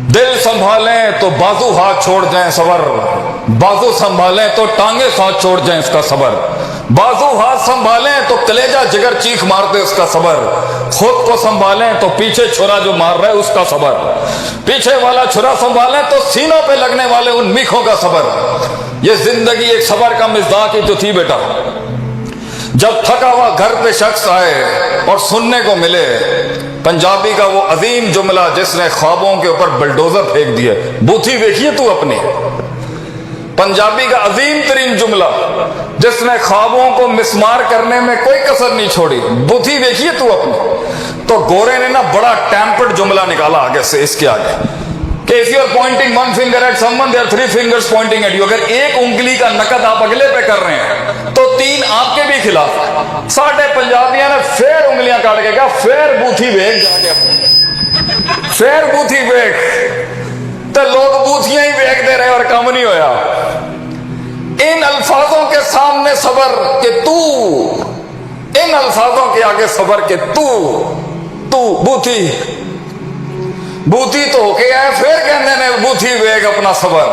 दिल संभालें तो बाजू हाथ छोड़ जाएं सबर, बाजू संभालें तो टांगे साथ छोड़ जाएं इसका सबर, बाजू हाथ संभालें तो कलेजा जिगर चीख मारते उसका सबर, खुद को संभालें तो पीछे छुरा जो मार रहा है उसका सबर, पीछे वाला छुरा संभालें तो सीनों पे लगने वाले उन मीखों का सबर। ये जिंदगी एक सबर का मिज़ाक ही तो थी बेटा। जब थका हुआ घर पे शख्स आए और सुनने को मिले पंजाबी का वो अजीम जुमला जिसने ख्वाबों के ऊपर बुलडोजर फेंक दिए, बूथी देखिए तू अपनी। पंजाबी का अजीम तरीन जुमला जिसने ख्वाबों को मिसमार करने में कोई कसर नहीं छोड़ी, बूथी देखिए तू अपनी। तो गोरे ने ना बड़ा टेम्पर्ड जुमला निकाला आगे से, इसके आगे कि if you are pointing one finger at someone there three fingers pointing at you. अगर एक उंगली का नकद आप अगले पे कर रहे हैं तो तीन आपके भी खिलाफ। साढ़े पंजाबियों ने फिर उंगलियां काट के कहा फिर बूथी वेख जाके, फिर बूथी वेख। तो लोग बूथियां ही वेखते रहे और कम नहीं होया। इन अल्फाजों के सामने सबर के तू, इन अल्फाजों के आगे सबर के तू बूथी बूथी तो होके आए, फिर कहने ने बूथी वेग अपना सबर।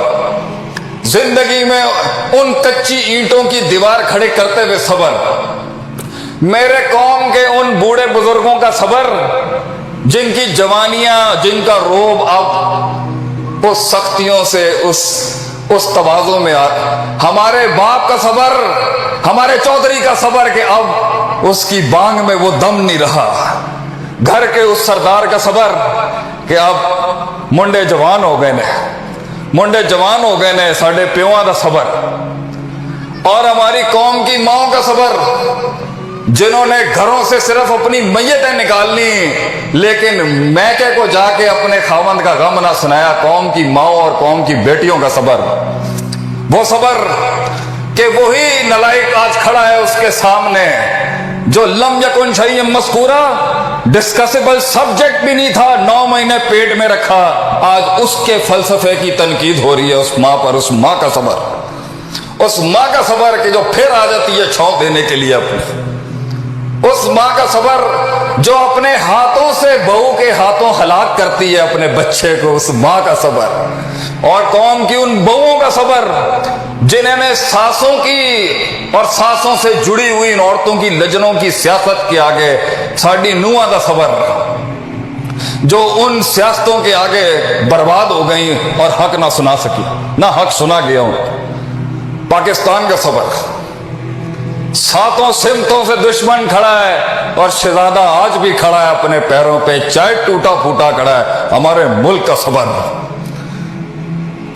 जिंदगी में उन कच्ची ईंटों की दीवार खड़े करते हुए सबर, मेरे कौम के उन बूढ़े बुजुर्गों का सबर जिनकी जवानियां, जिनका रोब अब उस सख्तियों से उस तवाज़ो में आ। हमारे बाप का सबर, हमारे चौधरी का सबर कि अब उसकी बांग में वो दम नहीं रहा। घर के उस सरदार का सबर कि अब मुंडे जवान हो गए ने, मुंडे जवान हो गए ने, साढ़े प्यों का सबर। और हमारी कौम की माओ का सबर जिन्होंने घरों से सिर्फ अपनी मैयतें निकालनी लेकिन मैके को जाके अपने खावंद का गम ना सुनाया। कौम की माओ और कौम की बेटियों का सबर, वो सबर कि वही नलायक आज खड़ा है उसके सामने जो लम यकुन शैय्यन मज़कूरा, डिस्कसेबल सब्जेक्ट भी नहीं था, 9 महीने पेट में रखा, आज उसके फलसफे की तनकीद हो रही है उस माँ पर। उस माँ का सबर, उस माँ का सबर कि जो फिर आ जाती है छौंक देने के लिए अपने, उस माँ का सबर जो अपने हाथों से बहू के हाथों हलाक करती है अपने बच्चे को, उस माँ का सबर। और कौम की उन बहुओं का सबर जिन्होंने सासों की और सासों से जुड़ी हुई इन औरतों की लजनों की सियासत के आगे, साड़ी नूआ का सबर जो उन सियासतों के आगे बर्बाद हो गई और हक ना सुना सकी, ना हक सुना गया हूं। पाकिस्तान का सबर, सातों सिमतों से दुश्मन खड़ा है और शहजादा आज भी खड़ा है अपने पैरों पे, चाहे टूटा फूटा खड़ा है। हमारे मुल्क का सबर,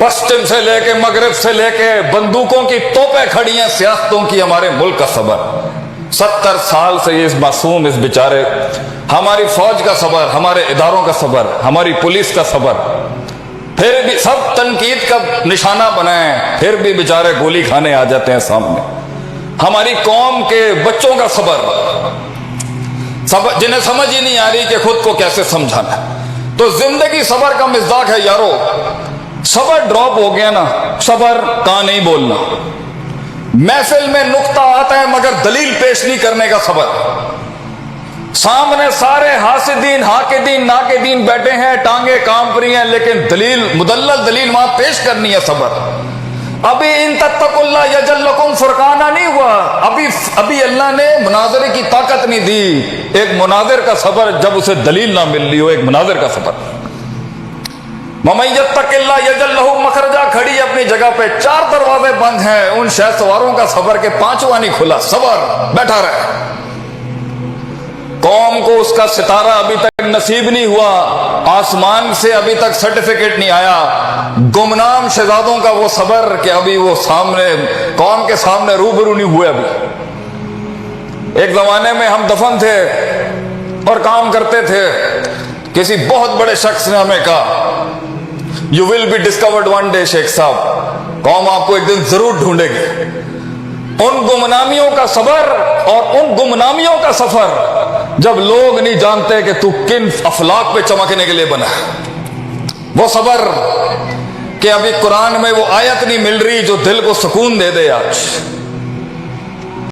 पश्चिम से लेके मगरिब से लेके बंदूकों की तोपें खड़ी हैं सियासतों की, हमारे मुल्क का सबर। 70 साल से ये इस मासूम, इस बेचारे, हमारी फौज का सबर, हमारे इदारों का सबर, हमारी पुलिस का सबर, फिर भी सब तनकीद का निशाना बनाए, फिर भी बेचारे गोली खाने आ जाते हैं सामने। हमारी कौम के बच्चों का सबर, जिन्हें समझ ही नहीं आ रही कि खुद को कैसे समझाना। तो जिंदगी सबर का मिज़ाक है यारो। सबर ड्रॉप हो गया ना, सबर का नहीं बोलना। महफिल में नुक्ता आता है मगर दलील पेश नहीं करने का सबर। सामने सारे हासिदीन, हाकिदीन, नाकिदीन बैठे हैं, टांगे कांप रही हैं, लेकिन दलील, मुदल्लल दलील वहां पेश करनी है सबर। अभी इन तत्तकुल्लाह यजल्लकुम फुरकाना नहीं हुआ, अभी अल्लाह ने मुनाजरे की ताकत नहीं दी। एक मुनाजिर का सबर जब उसे दलील ना मिल रही हो, एक मुनाजिर का सबर। ममय्यत्तकिल्लाह यजल्लहु मखरजा खड़ी अपनी जगह पे, 4 दरवाजे बंद हैं उन शहसवारों का सबर के 5वां नहीं खुला, सबर बैठा रहे। कौम को उसका सितारा अभी तक नसीब नहीं हुआ, आसमान से अभी तक सर्टिफिकेट नहीं आया। गुमनाम शहजादों का वो सबर कि अभी वो सामने, कौम के सामने रूबरू नहीं हुए। अभी एक जमाने में हम दफन थे और काम करते थे, किसी बहुत बड़े शख्स ने हमें कहा you will be discovered one day Sheikh sahab, कौम आपको एक दिन जरूर ढूंढेगी। उन गुमनामियों का सबर और उन गुमनामियों का सफर जब लोग नहीं जानते कि तू किन अफलाक पे चमकने के लिए बना है। वो सबर कि अभी कुरान में वो आयत नहीं मिल रही जो दिल को सुकून दे दे आज।